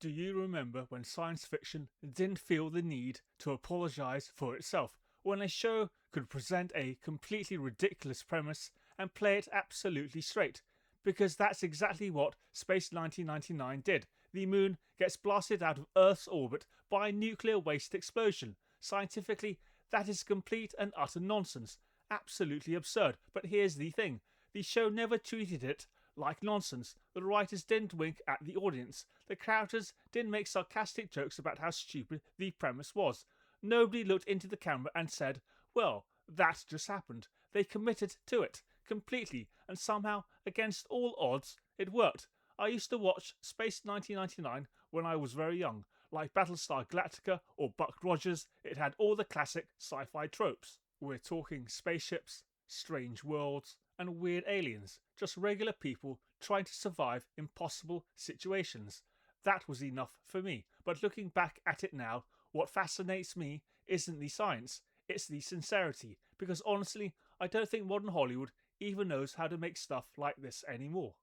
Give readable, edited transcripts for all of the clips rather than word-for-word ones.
Do you remember when science fiction didn't feel the need to apologise for itself? When a show could present a completely ridiculous premise and play it absolutely straight? Because that's exactly what Space 1999 did. The moon gets blasted out of Earth's orbit by a nuclear waste explosion. Scientifically, that is complete and utter nonsense. Absolutely absurd. But here's the thing. The show never treated it like nonsense. The writers didn't wink at the audience. The characters didn't make sarcastic jokes about how stupid the premise was. Nobody looked into the camera and said, well, that just happened. They committed to it completely, and somehow, against all odds, it worked. I used to watch Space 1999 when I was very young. Like Battlestar Galactica or Buck Rogers, it had all the classic sci-fi tropes. We're talking spaceships, strange worlds, and weird aliens, just regular people trying to survive impossible situations. That was enough for me, but looking back at it now, what fascinates me isn't the science, it's the sincerity, because honestly, I don't think modern Hollywood even knows how to make stuff like this anymore.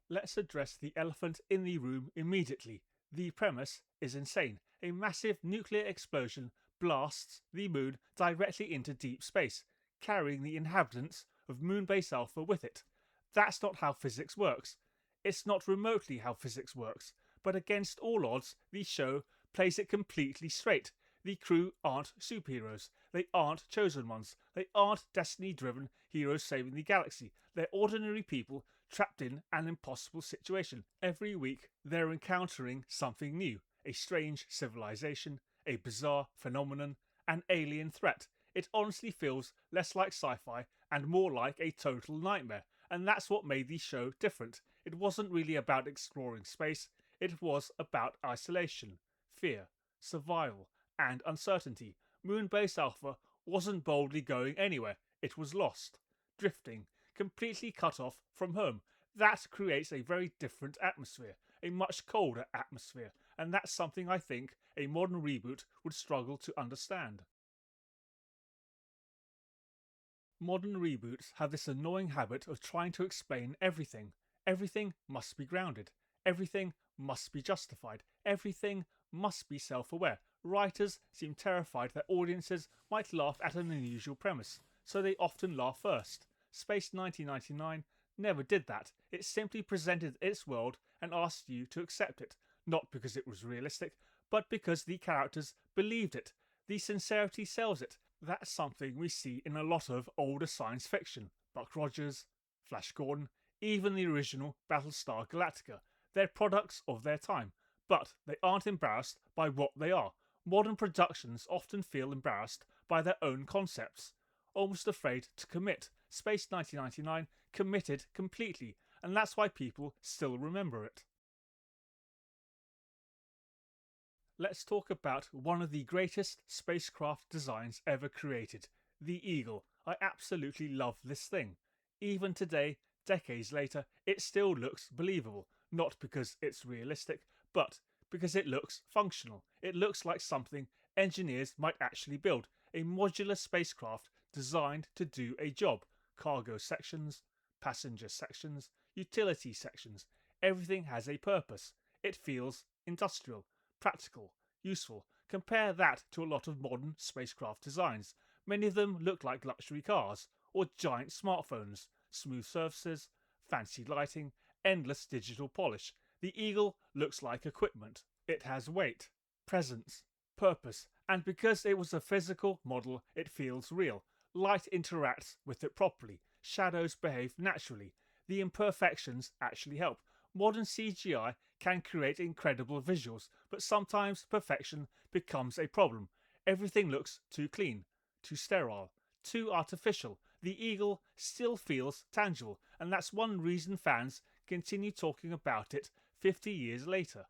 Let's address the elephant in the room immediately. The premise is insane. A massive nuclear explosion blasts the moon directly into deep space, carrying the inhabitants of Moonbase Alpha with it. That's not how physics works. It's not remotely how physics works, but against all odds, the show plays it completely straight. The crew aren't superheroes. They aren't chosen ones. They aren't destiny-driven heroes saving the galaxy. They're ordinary people trapped in an impossible situation. Every week, they're encountering something new. A strange civilization, a bizarre phenomenon, an alien threat. It honestly feels less like sci-fi and more like a total nightmare. And that's what made the show different. It wasn't really about exploring space. It was about isolation, fear, survival, and uncertainty. Moonbase Alpha wasn't boldly going anywhere. It was lost, drifting, completely cut off from home. That creates a very different atmosphere, a much colder atmosphere, and that's something I think a modern reboot would struggle to understand. Modern reboots have this annoying habit of trying to explain everything. Everything must be grounded. Everything must be justified. Everything must be self-aware. Writers seem terrified that audiences might laugh at an unusual premise, so they often laugh first. Space 1999 never did that. It simply presented its world and asked you to accept it, not because it was realistic, but because the characters believed it. The sincerity sells it. That's something we see in a lot of older science fiction. Buck Rogers, Flash Gordon, even the original Battlestar Galactica. They're products of their time, but they aren't embarrassed by what they are. Modern productions often feel embarrassed by their own concepts, almost afraid to commit. Space 1999 committed completely, and that's why people still remember it. Let's talk about one of the greatest spacecraft designs ever created, the Eagle. I absolutely love this thing. Even today, decades later, it still looks believable, not because it's realistic, but because it looks functional. It looks like something engineers might actually build, a modular spacecraft designed to do a job. Cargo sections, passenger sections, utility sections, everything has a purpose. It feels industrial, practical, useful. Compare that to a lot of modern spacecraft designs. Many of them look like luxury cars or giant smartphones, smooth surfaces, fancy lighting, endless digital polish. The Eagle looks like equipment. It has weight, presence, purpose, and because it was a physical model, it feels real. Light interacts with it properly. Shadows behave naturally. The imperfections actually help. Modern CGI can create incredible visuals, but sometimes perfection becomes a problem. Everything looks too clean, too sterile, too artificial. The Eagle still feels tangible, and that's one reason fans continue talking about it 50 years later.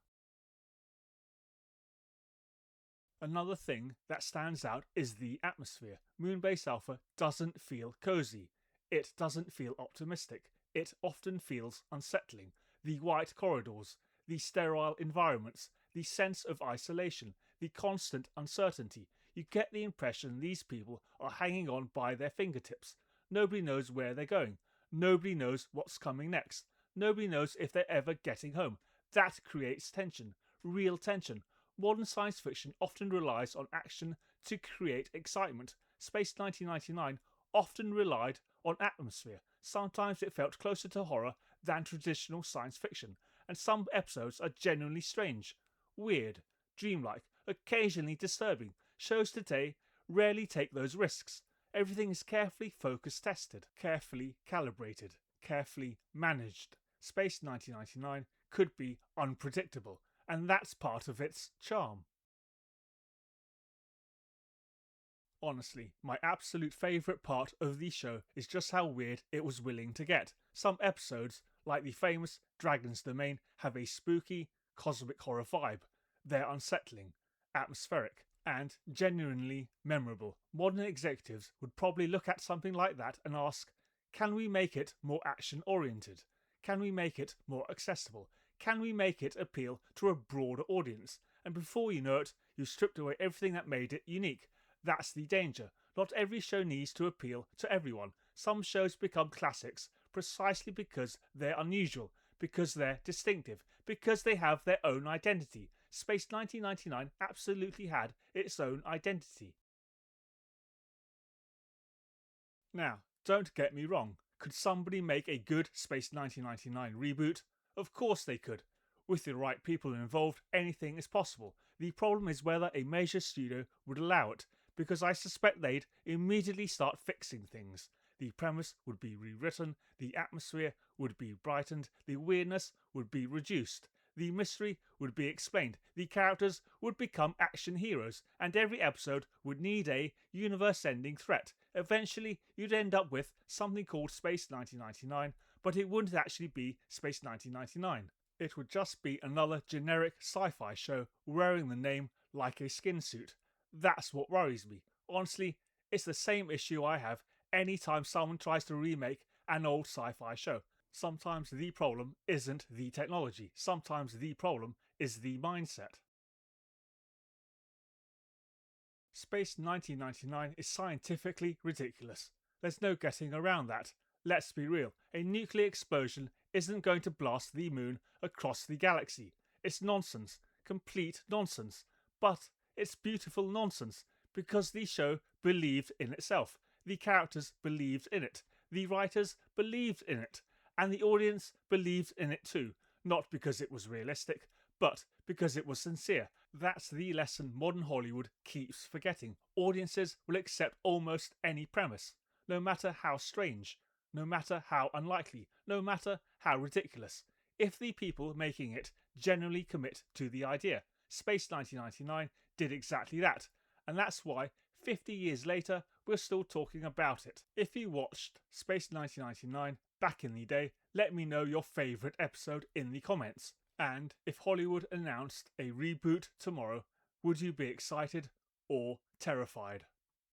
Another thing that stands out is the atmosphere. Moonbase Alpha doesn't feel cozy. It doesn't feel optimistic. It often feels unsettling. The white corridors, the sterile environments, the sense of isolation, the constant uncertainty. You get the impression these people are hanging on by their fingertips. Nobody knows where they're going. Nobody knows what's coming next. Nobody knows if they're ever getting home. That creates tension, real tension. Modern science fiction often relies on action to create excitement. Space 1999 often relied on atmosphere. Sometimes it felt closer to horror than traditional science fiction, and some episodes are genuinely strange, weird, dreamlike, occasionally disturbing. Shows today rarely take those risks. Everything is carefully focus tested, carefully calibrated, carefully managed. Space 1999 could be unpredictable, and that's part of its charm. Honestly, my absolute favourite part of the show is just how weird it was willing to get. Some episodes, like the famous Dragon's Domain, have a spooky, cosmic horror vibe. They're unsettling, atmospheric, and genuinely memorable. Modern executives would probably look at something like that and ask, can we make it more action oriented? Can we make it more accessible? Can we make it appeal to a broader audience? And before you know it, you've stripped away everything that made it unique. That's the danger. Not every show needs to appeal to everyone. Some shows become classics precisely because they're unusual, because they're distinctive, because they have their own identity. Space 1999 absolutely had its own identity. Now, don't get me wrong. Could somebody make a good Space 1999 reboot? Of course they could. With the right people involved, anything is possible. The problem is whether a major studio would allow it, because I suspect they'd immediately start fixing things. The premise would be rewritten, the atmosphere would be brightened, the weirdness would be reduced, the mystery would be explained, the characters would become action heroes, and every episode would need a universe-ending threat. Eventually, you'd end up with something called Space 1999, but it wouldn't actually be Space 1999. It would just be another generic sci-fi show wearing the name like a skin suit. That's what worries me. Honestly, it's the same issue I have anytime someone tries to remake an old sci-fi show. Sometimes the problem isn't the technology. Sometimes the problem is the mindset. Space 1999 is scientifically ridiculous. There's no getting around that. Let's be real, a nuclear explosion isn't going to blast the moon across the galaxy. It's nonsense, complete nonsense. But it's beautiful nonsense, because the show believed in itself. The characters believed in it. The writers believed in it. And the audience believed in it too. Not because it was realistic, but because it was sincere. That's the lesson modern Hollywood keeps forgetting. Audiences will accept almost any premise, no matter how strange, no matter how unlikely, no matter how ridiculous, if the people making it genuinely commit to the idea. Space 1999 did exactly that, and that's why 50 years later we're still talking about it. If you watched Space 1999 back in the day, let me know your favourite episode in the comments. And if Hollywood announced a reboot tomorrow, would you be excited or terrified?